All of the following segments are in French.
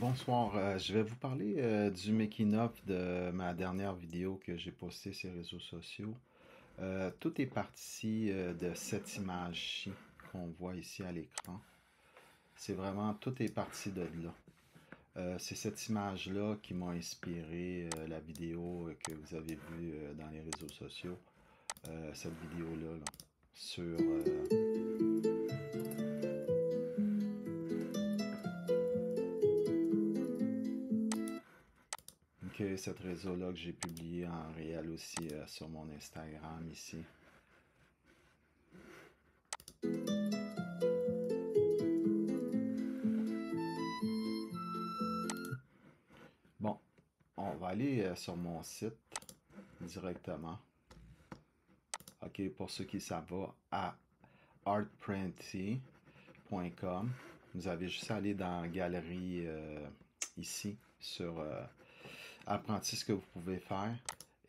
Bonsoir, je vais vous parler du making-of de ma dernière vidéo que j'ai postée sur les réseaux sociaux. Tout est parti de cette image-ci qu'on voit ici à l'écran. C'est vraiment, tout est parti de là. C'est cette image-là qui m'a inspiré la vidéo que vous avez vue dans les réseaux sociaux. Cette vidéo-là, là, sur... cette réseau-là que j'ai publié en réel aussi sur mon Instagram ici. Bon, on va aller sur mon site directement. OK, pour ceux qui savent pas, à artprinty.com. Vous avez juste à aller dans la galerie ici sur apprenti ce que vous pouvez faire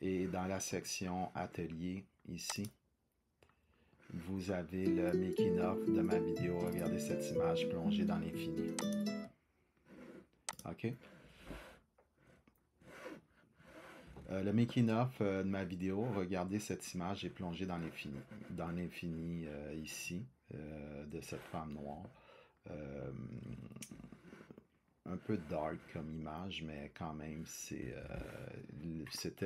et dans la section atelier ici. Vous avez le making of de ma vidéo. Regardez cette image plongée dans l'infini. OK? Le making-of de ma vidéo, regardez cette image est plongée dans l'infini ici, de cette femme noire. Un peu dark comme image, mais quand même, c'était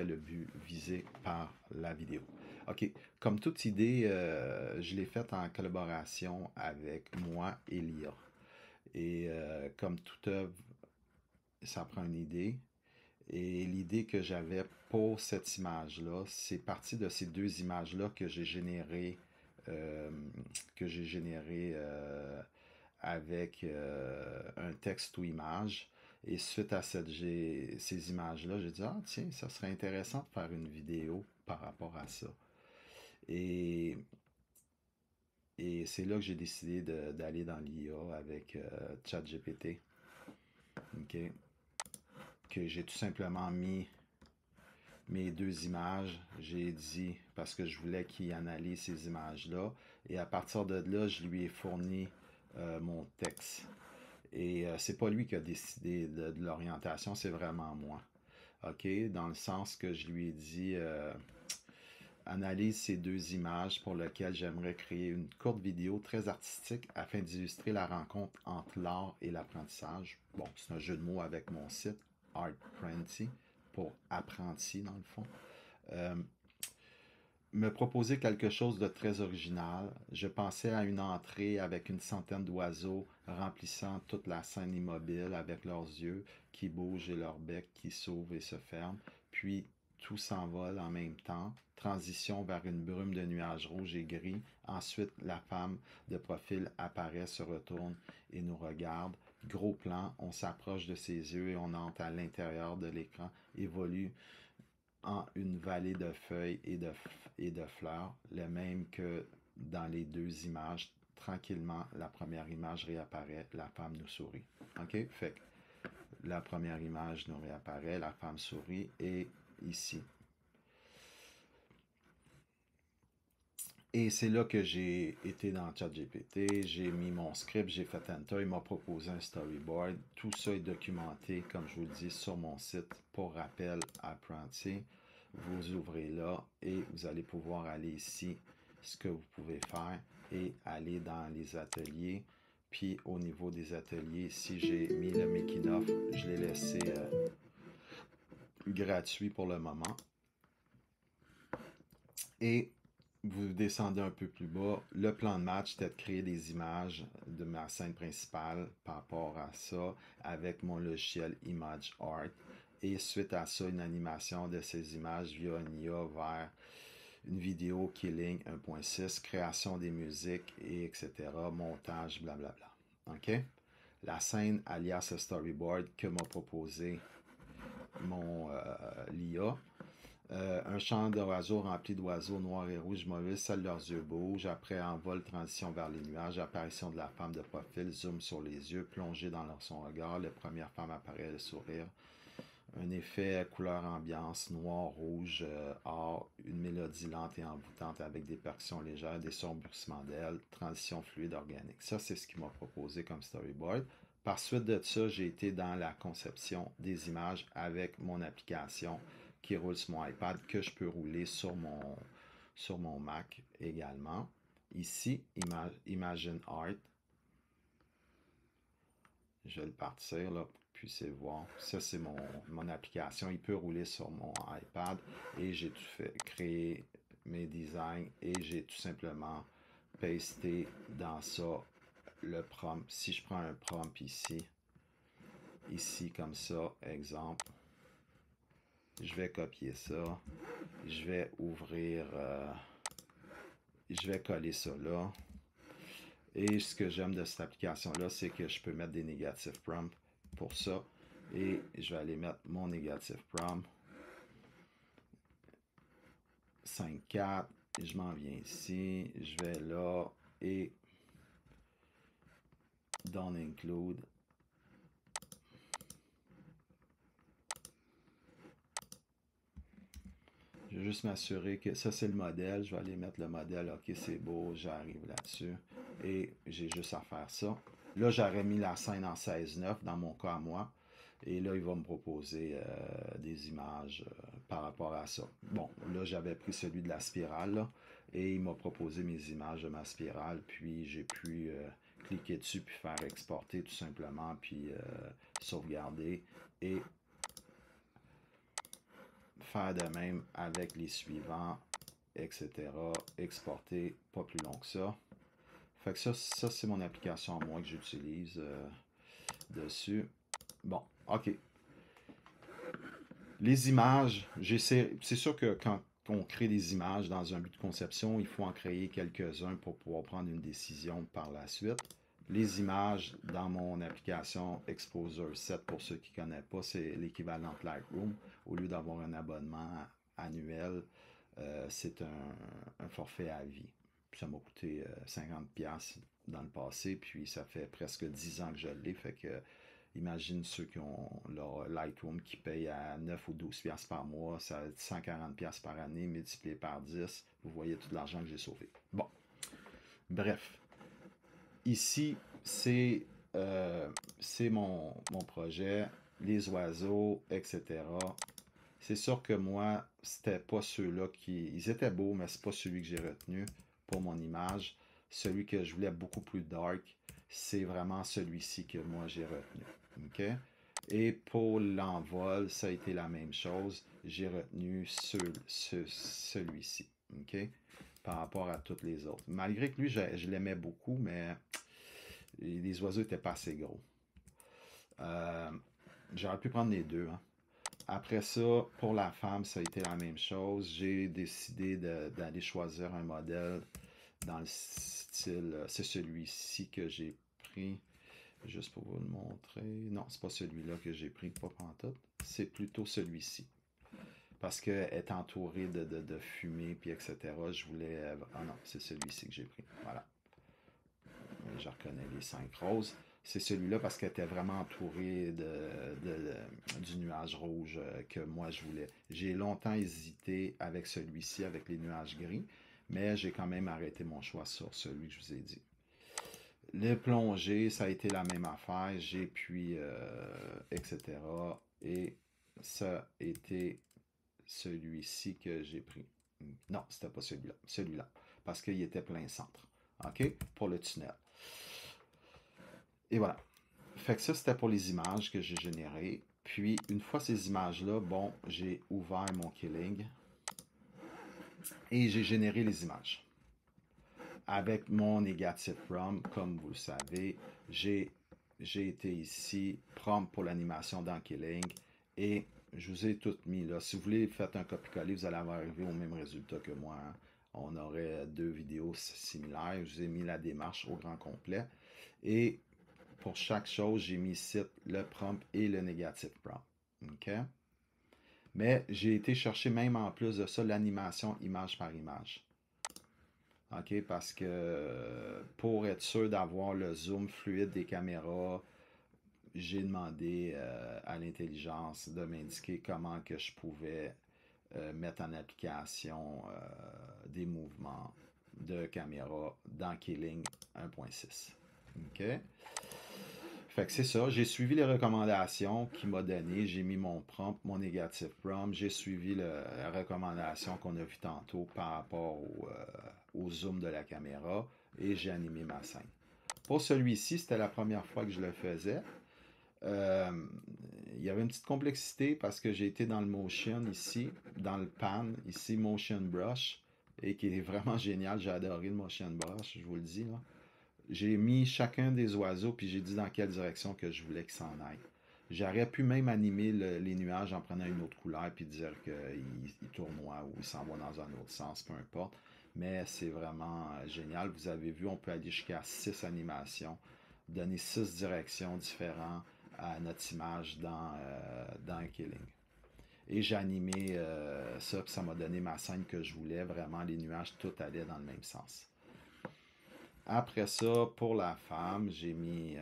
le but visé par la vidéo. OK, comme toute idée, je l'ai faite en collaboration avec moi et l'IA. Et comme toute œuvre, ça prend une idée. Et l'idée que j'avais pour cette image-là, c'est parti de ces deux images-là que j'ai générées avec un texte ou image. Et suite à ces images-là, j'ai dit, ah tiens, ça serait intéressant de faire une vidéo par rapport à ça. Et, et c'est là que j'ai décidé d'aller dans l'IA avec ChatGPT. OK. Que j'ai tout simplement mis mes deux images, j'ai dit, parce que je voulais qu'il analyse ces images-là, et à partir de là, je lui ai fourni mon texte. Et c'est pas lui qui a décidé de l'orientation, c'est vraiment moi. OK? Dans le sens que je lui ai dit, analyse ces deux images pour lesquelles j'aimerais créer une courte vidéo très artistique afin d'illustrer la rencontre entre l'art et l'apprentissage. Bon, c'est un jeu de mots avec mon site, Artprinty, pour apprenti dans le fond. Me proposer quelque chose de très original. Je pensais à une entrée avec une centaine d'oiseaux remplissant toute la scène immobile avec leurs yeux qui bougent et leur bec qui s'ouvre et se ferme. Puis tout s'envole en même temps. Transition vers une brume de nuages rouges et gris. Ensuite, la femme de profil apparaît, se retourne et nous regarde. Gros plan, on s'approche de ses yeux et on entre à l'intérieur de l'écran. Évolue en une vallée de feuilles et de fleurs, le même que dans les deux images. Tranquillement, la première image réapparaît, la femme nous sourit. OK? Fait que la première image nous réapparaît, la femme sourit, et ici. Et c'est là que j'ai été dans ChatGPT, j'ai mis mon script, j'ai fait Enter, il m'a proposé un storyboard. Tout ça est documenté, comme je vous le dis, sur mon site. Pour rappel, Apprenti. Vous ouvrez là et vous allez pouvoir aller ici, ce que vous pouvez faire, et aller dans les ateliers. Puis au niveau des ateliers, ici j'ai mis le making of, je l'ai laissé gratuit pour le moment. Et vous descendez un peu plus bas. Le plan de match, c'était de créer des images de ma scène principale par rapport à ça avec mon logiciel ImageArt. Et suite à ça, une animation de ces images via une IA vers une vidéo Killing 1.6, création des musiques, et etc., montage, blablabla. OK? La scène alias storyboard que m'a proposé mon l'IA. Un champ d'oiseaux rempli d'oiseaux noirs et rouges mauvais, seuls leurs yeux bougent. Après, envol, transition vers les nuages, apparition de la femme de profil, zoom sur les yeux, plongée dans son regard. La première femme apparaît, le sourire. Un effet couleur ambiance, noir, rouge, or, une mélodie lente et envoûtante avec des percussions légères, des sombrissements d'ailes, transition fluide organique. Ça, c'est ce qu'il m'a proposé comme storyboard. Par suite de ça, j'ai été dans la conception des images avec mon application qui roule sur mon iPad, que je peux rouler sur mon Mac également. Ici, Imagine Art. Je vais le partir là, pour que vous puissiez voir. Ça, c'est mon application. Il peut rouler sur mon iPad et j'ai tout fait, créé mes designs et j'ai tout simplement pasté dans ça le prompt. Si je prends un prompt ici comme ça, exemple, je vais copier ça, je vais ouvrir, je vais coller ça là. Et ce que j'aime de cette application-là, c'est que je peux mettre des négatifs prompts pour ça. Et je vais aller mettre mon négatif prompt 5.4. Je m'en viens ici. Je vais là et don't include. Je vais juste m'assurer que ça c'est le modèle. Je vais aller mettre le modèle. Ok, c'est beau. J'arrive là-dessus. Et j'ai juste à faire ça. Là, j'aurais mis la scène en 16:9 dans mon cas à moi. Et là, il va me proposer des images par rapport à ça. Bon, là, j'avais pris celui de la spirale, là, et il m'a proposé mes images de ma spirale, puis j'ai pu cliquer dessus, puis faire exporter tout simplement, puis sauvegarder, et faire de même avec les suivants, etc. Exporter, pas plus long que ça. Fait que ça c'est mon application à moi que j'utilise dessus. Bon, ok. Les images, c'est sûr que quand on crée des images dans un but de conception, il faut en créer quelques-uns pour pouvoir prendre une décision par la suite. Les images dans mon application Exposer 7, pour ceux qui ne connaissent pas, c'est l'équivalent de Lightroom. Au lieu d'avoir un abonnement annuel, c'est un forfait à vie. Ça m'a coûté 50$ dans le passé, puis ça fait presque 10 ans que je l'ai, fait que imagine ceux qui ont leur Lightroom qui payent à 9 ou 12$ par mois, ça va être 140$ par année, multiplié par 10. Vous voyez tout l'argent que j'ai sauvé. Bon, bref. Ici, c'est mon projet, les oiseaux, etc. C'est sûr que moi, c'était pas ceux-là qui... Ils étaient beaux, mais c'est pas celui que j'ai retenu pour mon image. Celui que je voulais beaucoup plus dark, c'est vraiment celui-ci que moi j'ai retenu. OK? Et pour l'envol, ça a été la même chose. J'ai retenu celui-ci. OK? Par rapport à tous les autres. Malgré que lui, je l'aimais beaucoup, mais les oiseaux n'étaient pas assez gros. J'aurais pu prendre les deux. Hein. Après ça, pour la femme, ça a été la même chose. J'ai décidé d'aller choisir un modèle dans le style... C'est celui-ci que j'ai pris. Juste pour vous le montrer. Non, c'est pas celui-là que j'ai pris, pas pantoute. C'est plutôt celui-ci. Parce qu'elle est entourée de fumée, puis etc. Je voulais... Ah non, c'est celui-ci que j'ai pris. Voilà. Je reconnais les 5 roses. C'est celui-là parce qu'elle était vraiment entourée du nuage rouge que moi je voulais. J'ai longtemps hésité avec celui-ci, avec les nuages gris, mais j'ai quand même arrêté mon choix sur celui que je vous ai dit. Les plongées, ça a été la même affaire. J'ai puis, etc. Et ça a été celui-ci que j'ai pris. Non, c'était pas celui-là. Celui-là. Parce qu'il était plein centre. OK? Pour le tunnel. Et voilà. Fait que ça, c'était pour les images que j'ai générées. Puis, une fois ces images-là, bon, j'ai ouvert mon Killing et j'ai généré les images. Avec mon Negative Prompt, comme vous le savez, j'ai été ici, prompt pour l'animation dans Killing, et je vous ai tout mis là. Si vous voulez faire un copier-coller, vous allez arriver au même résultat que moi. Hein. On aurait deux vidéos similaires. Je vous ai mis la démarche au grand complet. Et pour chaque chose, j'ai mis ici le prompt et le Negative Prompt. OK? Mais j'ai été chercher même en plus de ça l'animation image par image. OK? Parce que pour être sûr d'avoir le zoom fluide des caméras, j'ai demandé à l'intelligence de m'indiquer comment que je pouvais mettre en application des mouvements de caméra dans Killing 1.6. OK? Fait que c'est ça, j'ai suivi les recommandations qu'il m'a données, j'ai mis mon prompt, mon négatif prompt, j'ai suivi la recommandation qu'on a vue tantôt par rapport au zoom de la caméra et j'ai animé ma scène. Pour celui-ci, c'était la première fois que je le faisais. Euh, il y avait une petite complexité parce que j'ai été dans le motion ici, dans le pan, ici, motion brush, et qui est vraiment génial. J'ai adoré le motion brush, je vous le dis, là. J'ai mis chacun des oiseaux, puis j'ai dit dans quelle direction que je voulais qu'ils s'en aillent. J'aurais pu même animer les nuages en prenant une autre couleur, puis dire qu'ils tournoient ou ils s'en vont dans un autre sens, peu importe. Mais c'est vraiment génial. Vous avez vu, on peut aller jusqu'à 6 animations, donner 6 directions différentes à notre image dans Killing. Et j'ai animé ça, puis ça m'a donné ma scène que je voulais. Vraiment, les nuages, tout allait dans le même sens. Après ça, pour la femme, j'ai mis,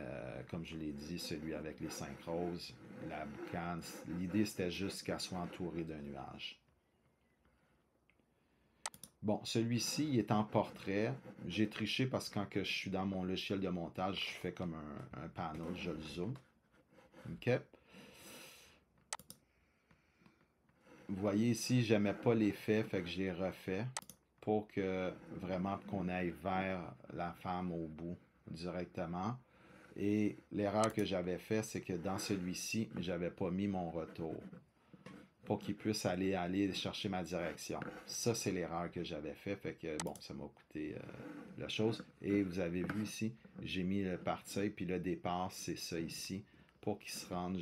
comme je l'ai dit, celui avec les 5 roses, la boucane. L'idée, c'était juste qu'elle soit entourée d'un nuage. Bon, celui-ci, il est en portrait. J'ai triché parce que quand que je suis dans mon logiciel de montage, je fais comme un panel, je le zoome. OK? Vous voyez ici, j'aimais pas l'effet, fait que je l'ai refait pour que vraiment qu'on aille vers la femme au bout directement. Et l'erreur que j'avais fait, c'est que dans celui-ci, j'avais pas mis mon retour pour qu'il puisse aller chercher ma direction. Ça, c'est l'erreur que j'avais fait. Fait que, bon, ça m'a coûté la chose. Et vous avez vu ici, j'ai mis le partir, puis le départ, c'est ça ici, pour qu'il se rende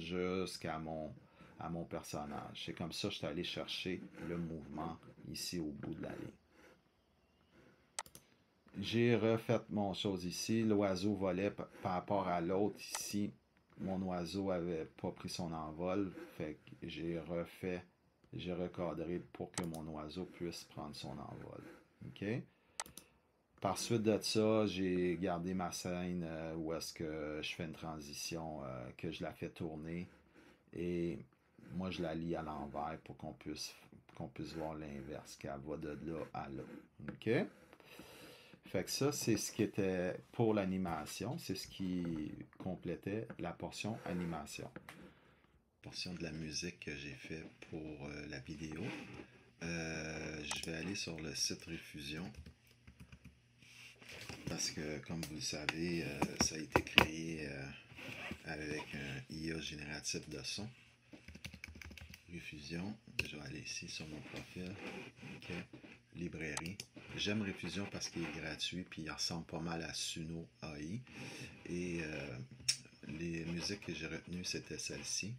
à mon personnage. C'est comme ça que je suis allé chercher le mouvement ici au bout de la ligne. J'ai refait mon chose ici. L'oiseau volait par rapport à l'autre ici. Mon oiseau avait pas pris son envol. Fait que j'ai recadré pour que mon oiseau puisse prendre son envol. OK? Par suite de ça, j'ai gardé ma scène où est-ce que je fais une transition, que je la fais tourner. Et moi, je la lis à l'envers pour qu'on puisse voir l'inverse, qu'elle va de là à là. OK? Fait que ça, c'est ce qui était pour l'animation, c'est ce qui complétait la portion animation. Portion de la musique que j'ai fait pour la vidéo. Je vais aller sur le site Refusion parce que, comme vous le savez, ça a été créé avec un IA génératif de son. Refusion, je vais aller ici sur mon profil. OK. Librairie. J'aime Refusion parce qu'il est gratuit puis il ressemble pas mal à Suno AI. Et les musiques que j'ai retenues, c'était celle-ci.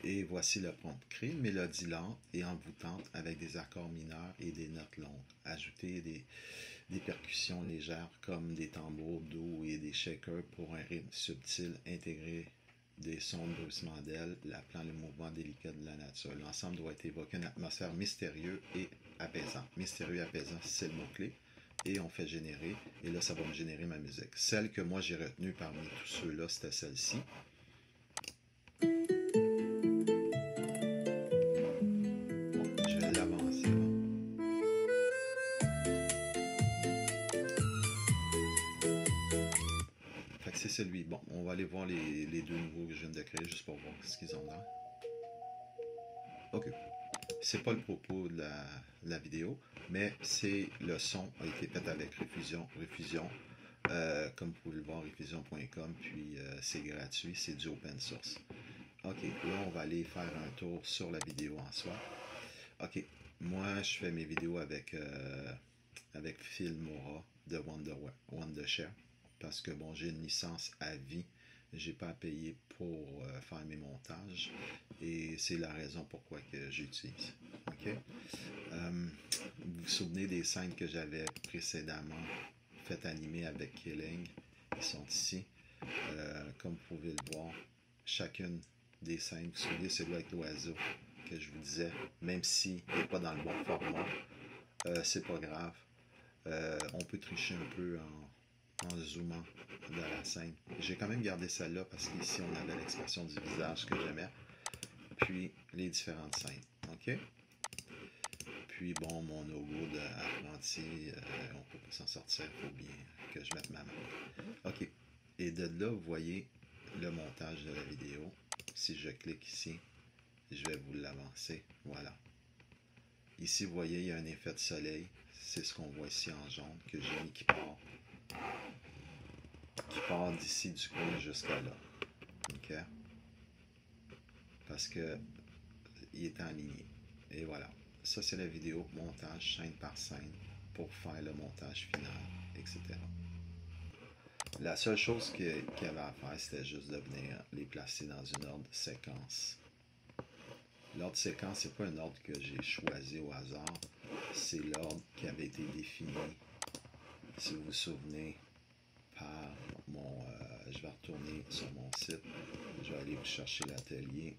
Et voici le prompt. Créer une mélodie lente et envoûtante avec des accords mineurs et des notes longues. Ajouter des percussions légères comme des tambours doux et des shakers pour un rythme subtil. Intégrer des sons de bruissement d'ailes, appelant le mouvement délicat de la nature. L'ensemble doit évoquer une atmosphère mystérieuse et apaisante. Mystérieux et apaisant, c'est le mot-clé. Et on fait générer. Et là, ça va me générer ma musique. Celle que moi, j'ai retenue parmi tous ceux-là, c'était celle-ci. Bon, je vais l'avancer. Fait que c'est celui. Bon, on va aller voir les deux nouveaux que je viens de créer juste pour voir ce qu'ils ont là. OK. C'est pas le propos de la vidéo, mais c'est le son a été fait avec Refusion. Refusion, comme vous pouvez le voir, refusion.com, puis c'est gratuit, c'est du open source. OK, là, on va aller faire un tour sur la vidéo en soi. OK, moi, je fais mes vidéos avec Filmora de Wondershare parce que, bon, j'ai une licence à vie. J'ai pas à payer pour faire mes montages et c'est la raison pourquoi que j'utilise. OK? Vous vous souvenez des scènes que j'avais précédemment faites animer avec Killing? Ils sont ici. Comme vous pouvez le voir, chacune des scènes, vous vous souvenez celui avec l'oiseau que je vous disais, même s'il n'est pas dans le bon format, c'est pas grave. On peut tricher un peu en zoomant dans la scène. J'ai quand même gardé celle-là parce qu'ici on avait l'expression du visage que j'aimais. Puis les différentes scènes. OK? Puis bon, mon logo d'apprenti, on peut pas s'en sortir, il faut bien que je mette ma main. OK. Et de là, vous voyez, le montage de la vidéo. Si je clique ici, je vais vous l'avancer. Voilà. Ici, vous voyez, il y a un effet de soleil. C'est ce qu'on voit ici en jaune que j'ai mis qui part d'ici du coin jusqu'à là. OK? Parce que il est aligné. Et voilà. Ça, c'est la vidéo montage scène par scène pour faire le montage final, etc. La seule chose qu'il y avait à faire, c'était juste de venir les placer dans une ordre séquence. L'ordre séquence, c'est pas un ordre que j'ai choisi au hasard. C'est l'ordre qui avait été défini, si vous vous souvenez, par mon... je vais retourner sur mon site. Je vais aller chercher l'atelier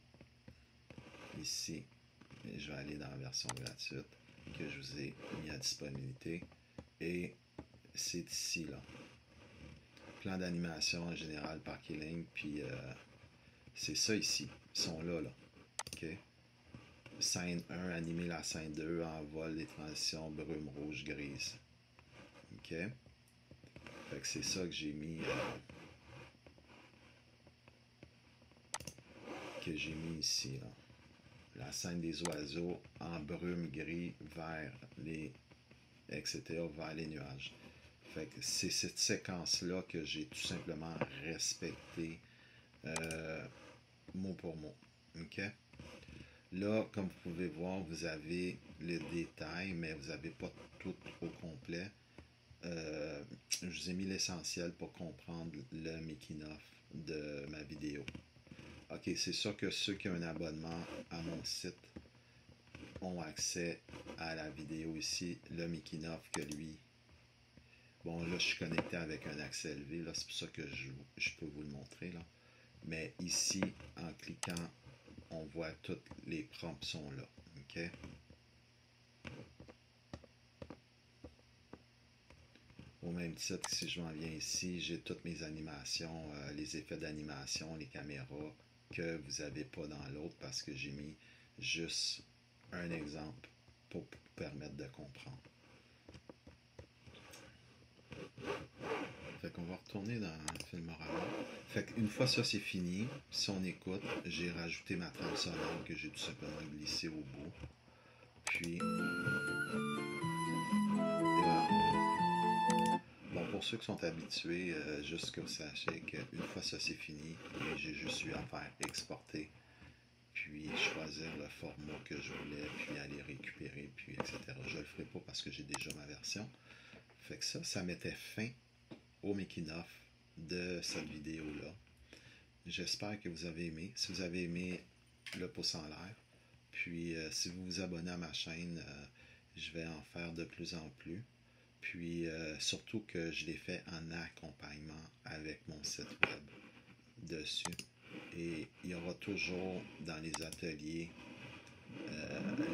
ici. Et je vais aller dans la version gratuite que je vous ai mis à disponibilité. Et c'est ici, là. Plan d'animation en général par Killing, puis c'est ça ici. Ils sont là, là. OK? Scène 1, animer la scène 2, envol des transitions, brume, rouge, grise. OK? Fait que c'est ça que j'ai mis ici, là. La scène des oiseaux en brume, gris, vert, etc., vers les nuages. Fait que c'est cette séquence-là que j'ai tout simplement respectée mot pour mot. OK? Là, comme vous pouvez voir, vous avez les détails, mais vous n'avez pas tout au complet. Je vous ai mis l'essentiel pour comprendre le making-of de ma vidéo. OK, c'est sûr que ceux qui ont un abonnement à mon site ont accès à la vidéo ici, le making-of que lui. Bon, là, je suis connecté avec un accès élevé, là, c'est pour ça que je peux vous le montrer, là. Mais ici, en cliquant, on voit toutes les prompts sont là. OK? Au même titre que si je m'en viens ici, j'ai toutes mes animations, les effets d'animation, les caméras que vous n'avez pas dans l'autre parce que j'ai mis juste un exemple pour vous permettre de comprendre. Fait qu'on va retourner dans Filmorama. Fait qu'une fois ça c'est fini, si on écoute, j'ai rajouté ma trame sonore que j'ai tout simplement glissée au bout. Puis, et voilà. Bon, pour ceux qui sont habitués, juste que vous sachiez qu'une fois ça c'est fini, j'ai juste eu à faire exporter, puis choisir le format que je voulais, puis aller récupérer, puis etc. Je le ferai pas parce que j'ai déjà ma version. Fait que ça mettait fin au making-of de cette vidéo-là. J'espère que vous avez aimé. Si vous avez aimé, le pouce en l'air. Puis si vous vous abonnez à ma chaîne, je vais en faire de plus en plus. Puis surtout que je l'ai fait en accompagnement avec mon site web dessus. Et il y aura toujours dans les ateliers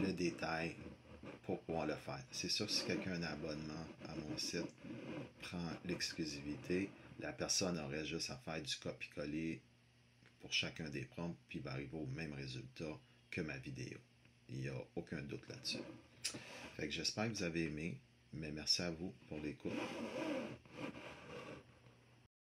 le détail pour pouvoir le faire. C'est sûr que si quelqu'un a un abonnement à mon site, prend l'exclusivité, la personne aurait juste à faire du copier-coller pour chacun des prompts, puis il va arriver au même résultat que ma vidéo. Il n'y a aucun doute là-dessus. Fait que j'espère que vous avez aimé, mais merci à vous pour l'écoute.